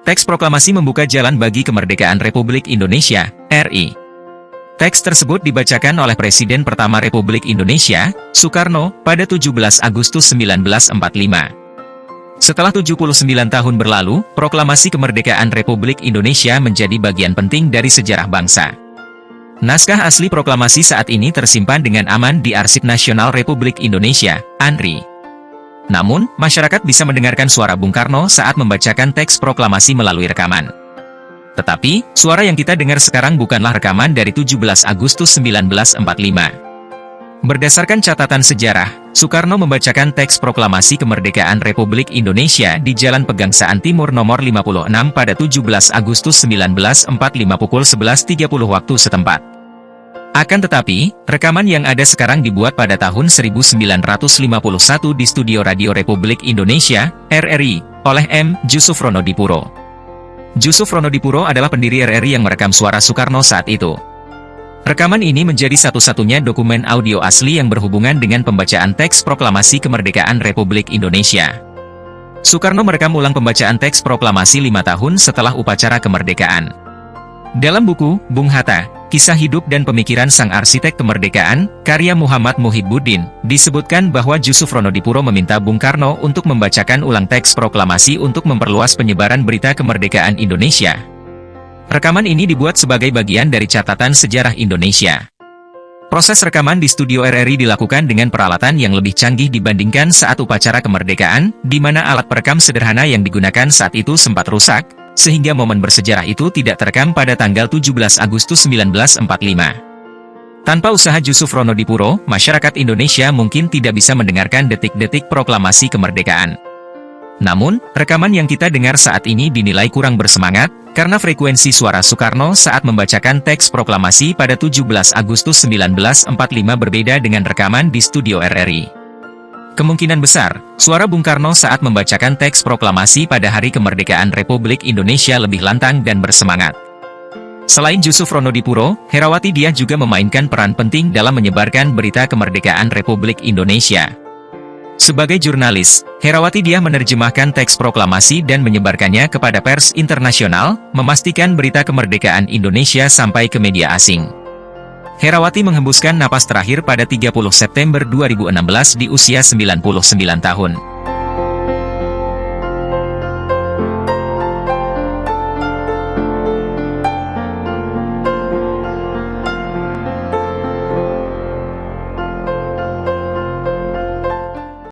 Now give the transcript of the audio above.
Teks proklamasi membuka jalan bagi kemerdekaan Republik Indonesia, RI. Teks tersebut dibacakan oleh Presiden pertama Republik Indonesia, Soekarno, pada 17 Agustus 1945. Setelah 79 tahun berlalu, proklamasi kemerdekaan Republik Indonesia menjadi bagian penting dari sejarah bangsa. Naskah asli proklamasi saat ini tersimpan dengan aman di Arsip Nasional Republik Indonesia, ANRI. Namun, masyarakat bisa mendengarkan suara Bung Karno saat membacakan teks proklamasi melalui rekaman. Tetapi, suara yang kita dengar sekarang bukanlah rekaman dari 17 Agustus 1945. Berdasarkan catatan sejarah, Soekarno membacakan teks proklamasi kemerdekaan Republik Indonesia di Jalan Pegangsaan Timur nomor 56 pada 17 Agustus 1945 pukul 11.30 waktu setempat. Akan tetapi, rekaman yang ada sekarang dibuat pada tahun 1951 di Studio Radio Republik Indonesia, RRI, oleh M. Jusuf Ronodipuro. Jusuf Ronodipuro adalah pendiri RRI yang merekam suara Soekarno saat itu. Rekaman ini menjadi satu-satunya dokumen audio asli yang berhubungan dengan pembacaan teks proklamasi kemerdekaan Republik Indonesia. Soekarno merekam ulang pembacaan teks proklamasi 5 tahun setelah upacara kemerdekaan. Dalam buku, Bung Hatta, Kisah Hidup dan Pemikiran Sang Arsitek Kemerdekaan, karya Muhammad Muhibbuddin, disebutkan bahwa Jusuf Ronodipuro meminta Bung Karno untuk membacakan ulang teks proklamasi untuk memperluas penyebaran berita kemerdekaan Indonesia. Rekaman ini dibuat sebagai bagian dari catatan sejarah Indonesia. Proses rekaman di studio RRI dilakukan dengan peralatan yang lebih canggih dibandingkan saat upacara kemerdekaan, di mana alat perekam sederhana yang digunakan saat itu sempat rusak, sehingga momen bersejarah itu tidak terekam pada tanggal 17 Agustus 1945. Tanpa usaha Jusuf Ronodipuro, masyarakat Indonesia mungkin tidak bisa mendengarkan detik-detik proklamasi kemerdekaan. Namun, rekaman yang kita dengar saat ini dinilai kurang bersemangat, karena frekuensi suara Soekarno saat membacakan teks proklamasi pada 17 Agustus 1945 berbeda dengan rekaman di studio RRI. Kemungkinan besar, suara Bung Karno saat membacakan teks proklamasi pada hari kemerdekaan Republik Indonesia lebih lantang dan bersemangat. Selain Jusuf Ronodipuro, Herawati Diah juga memainkan peran penting dalam menyebarkan berita kemerdekaan Republik Indonesia. Sebagai jurnalis, Herawati Diah menerjemahkan teks proklamasi dan menyebarkannya kepada pers internasional, memastikan berita kemerdekaan Indonesia sampai ke media asing. Herawati menghembuskan napas terakhir pada 30 September 2016 di usia 99 tahun.